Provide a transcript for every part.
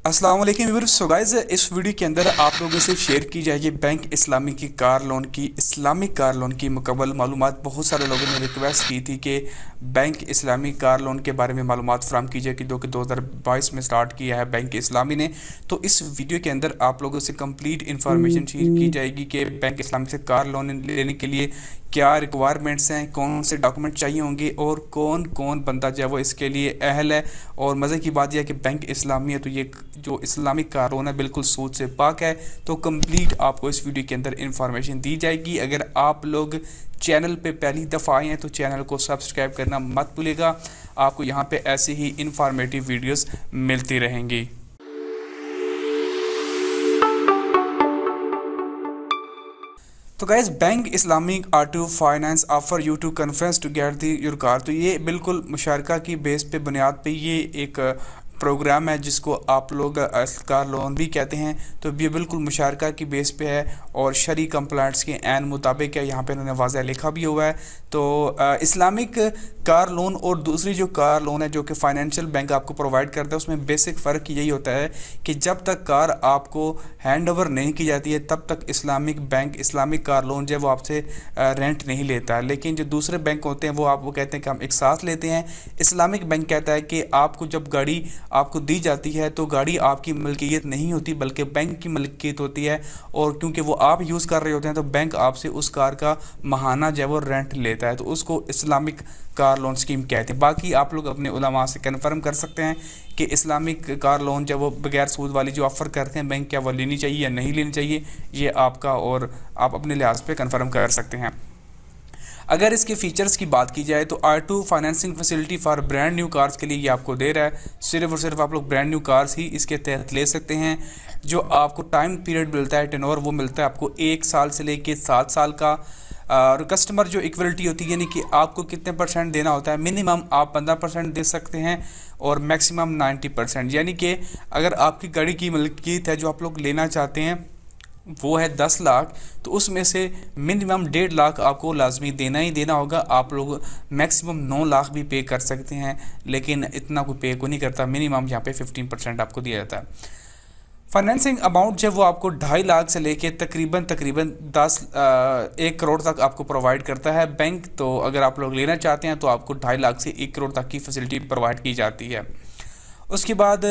अस्सलाम वालेकुम viewers. So guys, इस वीडियो के अंदर आप लोगों से शेयर की जाएगी बैंक इस्लामी की कार लोन की इस्लामिक कार लोन की मुकम्मल मालूमात। बहुत सारे लोगों ने रिक्वेस्ट की थी कि बैंक इस्लामी कार लोन के बारे में मालूमात फराहम की जाए कि 2022 में स्टार्ट किया है बैंक इस्लामी ने। तो इस वीडियो के अंदर आप लोगों से कंप्लीट इन्फॉर्मेशन शेयर की जाएगी कि बैंक इस्लामी से कार लोन लेने के लिए क्या रिक्वायरमेंट्स हैं, कौन से डॉक्यूमेंट चाहिए होंगे और कौन कौन बंदा जो है वो इसके लिए अहल है। और मज़े की बात यह है कि बैंक इस्लामी है तो ये जो इस्लामिक कार लोन है बिल्कुल सूद से पाक है। तो कंप्लीट आपको इस वीडियो के अंदर इंफॉर्मेशन दी जाएगी। अगर आप लोग चैनल पे पहली दफ़ा आए हैं तो चैनल को सब्सक्राइब करना मत भूलिएगा। आपको यहाँ पे ऐसे ही इंफॉर्मेटिव वीडियोस मिलती रहेंगी। तो guys, bank Islamic auto finance offer you two conference to get the your car. तो ये बिल्कुल मुशारका की बेस पे बुनियाद पे ये एक प्रोग्राम है जिसको आप लोग कार लोन भी कहते हैं। तो ये बिल्कुल मुशारका की बेस पे है और शरी कंप्लाइंट्स के ऐन मुताबिक है। यहाँ पे उन्होंने वाज़ह लिखा भी हुआ है। तो इस्लामिक कार लोन और दूसरी जो कार लोन है जो कि फाइनेंशियल बैंक आपको प्रोवाइड करता है, उसमें बेसिक फ़र्क यही होता है कि जब तक कार आपको हैंड ओवर नहीं की जाती है तब तक Islamic bank Islamic car loan जो है वो आपसे रेंट नहीं लेता है। लेकिन जो दूसरे बैंक होते हैं वो कहते हैं कि हम एक साथ लेते हैं। इस्लामिक बैंक कहता है कि आपको जब गाड़ी आपको दी जाती है तो गाड़ी आपकी मलकियत नहीं होती बल्कि बैंक की मलकियत होती है। और क्योंकि वो आप यूज़ कर रहे होते हैं तो बैंक आपसे उस कार का माहाना जो है वो रेंट लेता है। तो उसको इस्लामिक कार लोन स्कीम कहते हैं। बाकी आप लोग अपने उलमा से कन्फर्म कर सकते हैं कि इस्लामिक कार लोन जब वो बगैर सूद वाली जो ऑफ़र करते हैं बैंक, क्या वो लेनी चाहिए या नहीं लेनी चाहिए, ये आपका और आप अपने लिहाज पे कन्फर्म कर सकते हैं। अगर इसके फीचर्स की बात की जाए तो R2 financing facility for brand new cars के लिए ये आपको दे रहा है। सिर्फ और सिर्फ आप लोग ब्रांड न्यू कार्स ही इसके तहत ले सकते हैं। जो आपको टाइम पीरियड मिलता है, टेनोर, वो मिलता है आपको 1 साल से लेके 7 साल का। और कस्टमर जो इक्वलिटी होती है यानी कि आपको कितने % देना होता है, मिनिमम आप 15% दे सकते हैं और मैक्सिमम 90%। यानी कि अगर आपकी गाड़ी की मलकियत है जो आप लोग लेना चाहते हैं वो है 10 लाख, तो उसमें से मिनिमम 1.5 लाख आपको लाजमी देना ही देना होगा। आप लोग मैक्सिमम 9 लाख भी पे कर सकते हैं, लेकिन इतना कोई पे को नहीं करता। मिनिमम यहाँ पे 15% आपको दिया जाता है। फाइनेंसिंग अमाउंट जब वो आपको 2.5 लाख से लेके तकरीबन 1 करोड़ तक आपको प्रोवाइड करता है बैंक। तो अगर आप लोग लेना चाहते हैं तो आपको 2.5 लाख से 1 करोड़ तक की फैसिलिटी प्रोवाइड की जाती है। उसके बाद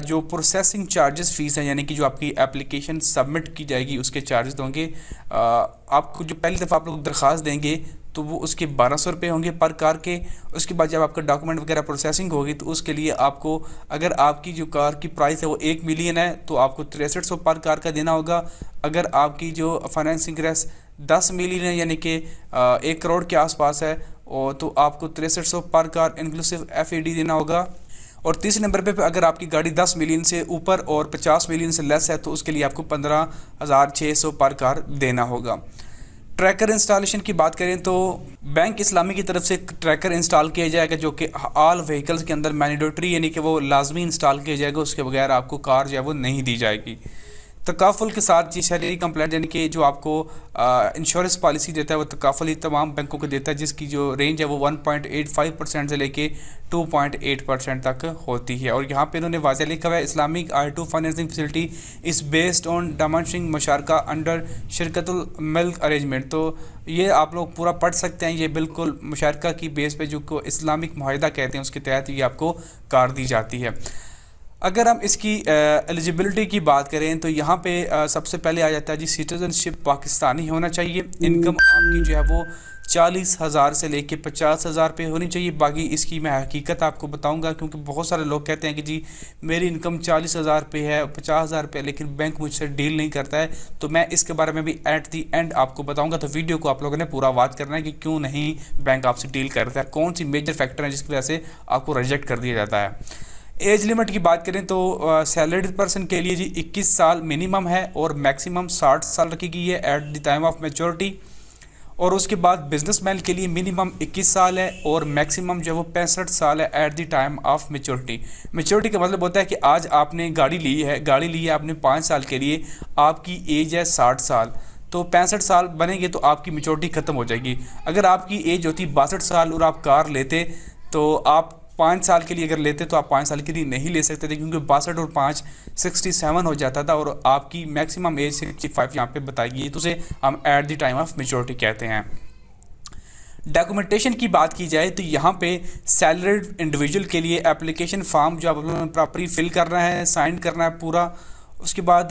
जो प्रोसेसिंग चार्जेस फ़ीस है, यानी कि जो आपकी एप्लीकेशन सबमिट की जाएगी उसके चार्जेस होंगे। आपको जो पहली दफ़ा आप लोग दरख्वास्त देंगे तो वो उसके 1200 रुपये होंगे पर कार के। उसके बाद जब आपका डॉक्यूमेंट वगैरह प्रोसेसिंग होगी तो उसके लिए आपको, अगर आपकी जो कार की प्राइस है वो 1 मिलियन है तो आपको 6300 पर कार का देना होगा। अगर आपकी जो फाइनेंसिंग रेस 10 मिलियन है यानी कि 1 करोड़ के आसपास है और तो आपको 6300 पर कार इंक्लूसिव FAD देना होगा। और तीसरे नंबर पे अगर आपकी गाड़ी 10 मिलियन से ऊपर और 50 मिलियन से लेस है तो उसके लिए आपको 15,600 पर कार देना होगा। ट्रैकर इंस्टॉलेशन की बात करें तो बैंक इस्लामी की तरफ से ट्रैकर इंस्टॉल किया जाएगा जो कि ऑल व्हीकल्स के अंदर मैंडेटरी यानी कि वो लाजमी इंस्टॉल किया जाएगा। उसके बगैर आपको कार जो है वो नहीं दी जाएगी। तकाफुल के साथ जी शहरी कंप्लेंट यानी कि जो आपको इंश्योरेंस पॉलिसी देता है वो तकाफुल ही तमाम बैंकों को देता है, जिसकी जो रेंज है वो 1.85% से लेके 2.8% तक होती है। और यहाँ पे इन्होंने वाज़ह लिखा हुआ है, Islamic R2 financing facility is based on diminishing मुशारका अंडर शिरकतुल मिल्क अरेंजमेंट। तो ये आप लोग पूरा पढ़ सकते हैं। ये बिल्कुल मुशारका की बेस पे जो को इस्लामिक मुआहिदा कहते हैं उसके तहत ये आपको कार दी जाती है। अगर हम इसकी एलिजिबिलिटी की बात करें तो यहाँ पे सबसे पहले आ जाता है जी सिटीजनशिप पाकिस्तानी होना चाहिए। इनकम आपकी जो है वो 40,000 से लेके 50,000 पे होनी चाहिए। बाकी इसकी मैं हकीकत आपको बताऊंगा क्योंकि बहुत सारे लोग कहते हैं कि जी मेरी इनकम 40,000 पे है, 50,000 पे, लेकिन बैंक मुझसे डील नहीं करता है। तो मैं इसके बारे में भी एट दी एंड आपको बताऊंगा। तो वीडियो को आप लोगों ने पूरा वाच करना है कि क्यों नहीं बैंक आपसे डील करता है, कौन सी मेजर फैक्टर है जिसकी वजह से आपको रिजेक्ट कर दिया जाता है। एज लिमिट की बात करें तो सैलरीड पर्सन के लिए जी 21 साल मिनिमम है और मैक्सिमम 60 साल रखी गई है at the time of maturity. और उसके बाद बिजनेसमैन के लिए मिनिमम 21 साल है और मैक्सिमम जो है वो 65 साल है at the time of maturity. Maturity का मतलब होता है कि आज आपने गाड़ी ली है आपने 5 साल के लिए, आपकी एज है 60 साल, तो 65 साल बनेंगे तो आपकी मैच्योरिटी ख़त्म हो जाएगी। अगर आपकी एज होती 62 साल और आप कार लेते तो आप 5 साल के लिए अगर लेते तो आप 5 साल के लिए नहीं ले सकते थे, क्योंकि 62 और 5 67 हो जाता था और आपकी मैक्सिमम एज 65 यहाँ पे बताई गई, तो उसे हम at the time of maturity कहते हैं। डॉक्यूमेंटेशन की बात की जाए तो यहाँ पे सैलरीड इंडिविजुअल के लिए एप्लीकेशन फॉर्म जो आप प्रॉपरली फिल करना है, साइन करना है पूरा। उसके बाद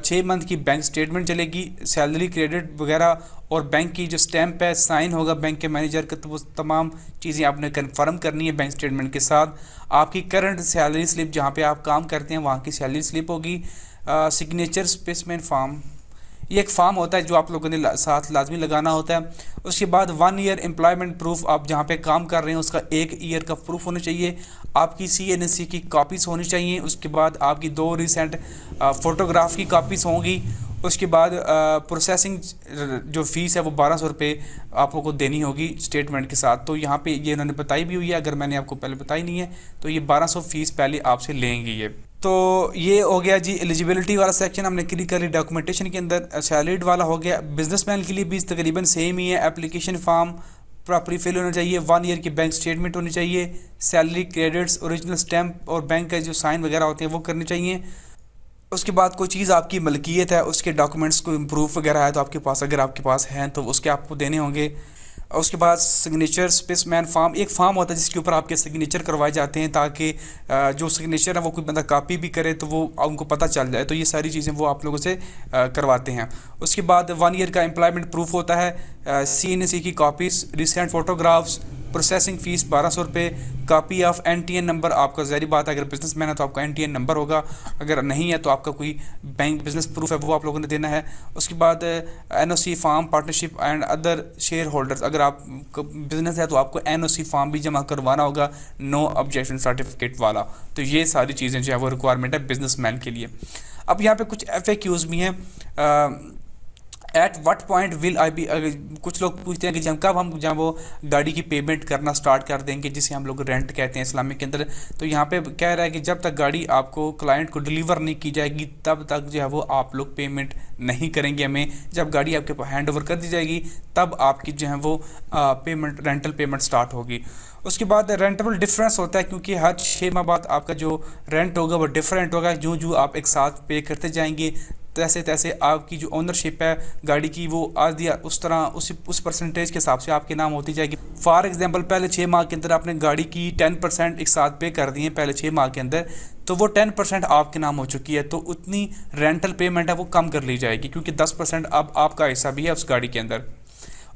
6 मंथ की बैंक स्टेटमेंट चलेगी, सैलरी क्रेडिट वगैरह, और बैंक की जो स्टैंप है साइन होगा बैंक के मैनेजर का, तो वो तमाम चीज़ें आपने कंफर्म करनी है बैंक स्टेटमेंट के साथ। आपकी करंट सैलरी स्लिप जहाँ पे आप काम करते हैं वहाँ की सैलरी स्लिप होगी। सिग्नेचर स्पेसिमेन फॉर्म, ये एक फॉर्म होता है जो आप लोगों ने साथ लाजमी लगाना होता है। उसके बाद 1 ईयर एम्प्लॉयमेंट प्रूफ, आप जहाँ पे काम कर रहे हैं उसका 1 ईयर का प्रूफ होना चाहिए। आपकी CNSC की कॉपीज़ होनी चाहिए। उसके बाद आपकी 2 रिसेंट फ़ोटोग्राफ की कॉपीज़ होंगी। उसके बाद प्रोसेसिंग जो फ़ीस है वो 1200 रुपये आप लोगों को देनी होगी स्टेटमेंट के साथ। तो यहाँ पे ये उन्होंने बताई भी हुई है, अगर मैंने आपको पहले बताई नहीं है तो ये 1200 फ़ीस पहले आपसे लेंगे ये। तो ये हो गया जी एलिजिबिलिटी वाला सेक्शन, हमने क्लियर कर ली। डॉक्यूमेंटेशन के अंदर सैलरीड वाला हो गया। बिजनेसमैन के लिए भी तकरीबन सेम ही है, एप्लीकेशन फॉर्म प्रॉपरली फिल होना चाहिए, 1 ईयर की बैंक स्टेटमेंट होनी चाहिए, सैलरी क्रेडिट्स, ओरिजिनल स्टैम्प और बैंक का जो साइन वगैरह होते हैं वो करने चाहिए। उसके बाद कोई चीज़ आपकी मलकियत है, उसके डॉक्यूमेंट्स कोई प्रूफ वगैरह है तो आपके पास, अगर आपके पास हैं तो उसके आपको देने होंगे। उसके बाद सिग्नेचर स्पेसमैन फॉर्म, एक फॉर्म होता है जिसके ऊपर आपके सिग्नेचर करवाए जाते हैं ताकि जो सिग्नेचर है वो कोई बंदा कॉपी भी करे तो वो उनको पता चल जाए। तो ये सारी चीज़ें वो आप लोगों से करवाते हैं। उसके बाद 1 ईयर का एम्प्लॉयमेंट प्रूफ होता है, CNSC की copies, recent photographs, processing fees 1200 रुपये, कॉपी ऑफ NTN नंबर, आपका ज़ाहिर बात है अगर बिजनेसमैन है तो आपका NTN नंबर होगा, अगर नहीं है तो आपका कोई बैंक बिजनेस प्रूफ है वो आप लोगों ने देना है। उसके बाद NOC form, partnership and other share holders, अगर आप बिजनेस है तो आपको NOC फॉर्म भी जमा करवाना होगा, नो ऑब्जेक्शन सर्टिफिकेट वाला। तो ये सारी चीज़ें जो है वो रिक्वायरमेंट है बिजनेसमैन के लिए। अब यहाँ पे कुछ FAQs भी हैं। At what point will I be, कुछ लोग पूछते हैं कि जब वो गाड़ी की पेमेंट करना स्टार्ट कर देंगे, जिसे हम लोग रेंट कहते हैं इस्लामिक के अंदर। तो यहाँ पे कह रहा है कि जब तक गाड़ी आपको क्लाइंट को डिलीवर नहीं की जाएगी तब तक जो है वो आप लोग पेमेंट नहीं करेंगे हमें। जब गाड़ी आपके पास हैंड ओवर कर दी जाएगी तब आपकी जो है वो पेमेंट, रेंटल पेमेंट स्टार्ट होगी। उसके बाद रेंटेबल डिफरेंस होता है, क्योंकि हर 6 माह बाद आपका जो रेंट होगा वो डिफरेंट होगा। जो आप एक साथ पे करते जाएंगे तैसे तैसे आपकी जो ओनरशिप है गाड़ी की वो आज दिया उस तरह उस परसेंटेज के हिसाब से आपके नाम होती जाएगी। फॉर एग्जांपल पहले 6 माह के अंदर आपने गाड़ी की 10% एक साथ पे कर दी है पहले 6 माह के अंदर, तो वो 10% आपके नाम हो चुकी है, तो उतनी रेंटल पेमेंट है वो कम कर ली जाएगी, क्योंकि 10% अब आपका हिस्सा भी है उस गाड़ी के अंदर।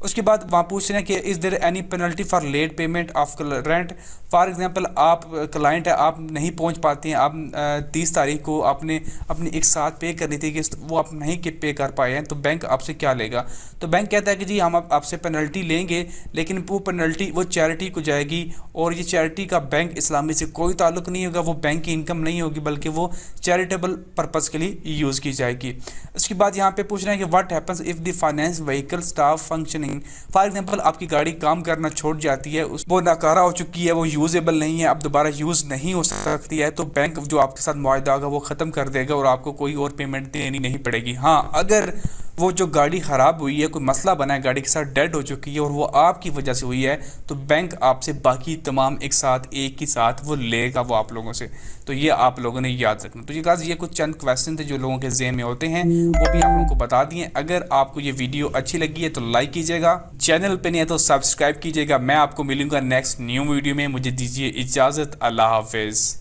उसके बाद वहाँ पूछ रहे हैं कि is there any penalty for late payment of rent. For example आप क्लाइंट है, आप नहीं पहुँच पाते हैं, आप 30 तारीख को आपने अपनी एक साथ पे करनी थी कि वो आप नहीं पे कर पाए हैं, तो बैंक आपसे क्या लेगा? तो बैंक कहता है कि जी हम आपसे पेनल्टी लेंगे, लेकिन वो पेनल्टी वो चैरिटी को जाएगी, और ये चैरिटी का बैंक इस्लामी से कोई ताल्लुक नहीं होगा, वो बैंक की इनकम नहीं होगी, बल्कि वो चैरिटेबल पर्पज़ के लिए यूज़ की जाएगी। उसके बाद यहाँ पे पूछ रहे हैं कि what happens if the finance vehicle stop functioning. For example आपकी गाड़ी काम करना छोड़ जाती है, वो नाकारा हो चुकी है, वो यूजेबल नहीं है, अब दोबारा यूज़ नहीं हो सकती है, तो बैंक जो आपके साथ मुआहदा होगा वो ख़त्म कर देगा और आपको कोई और पेमेंट देनी नहीं पड़ेगी। हाँ, अगर वो जो गाड़ी ख़राब हुई है, कोई मसला बना है, गाड़ी के साथ डेड हो चुकी है और वो आपकी वजह से हुई है, तो बैंक आपसे बाकी तमाम एक ही साथ वो लेगा वो आप लोगों से। तो ये आप लोगों ने याद रखना। तो ये कुछ चंद क्वेश्चन थे जो लोगों के ज़हन में होते हैं, वो भी आप लोगों को बता दिए। अगर आपको ये वीडियो अच्छी लगी है तो लाइक कीजिएगा, चैनल पे नहीं है तो सब्सक्राइब कीजिएगा। मैं आपको मिलूंगा नेक्स्ट न्यू वीडियो में। मुझे दीजिए इजाज़त। अल्लाह हाफिज़।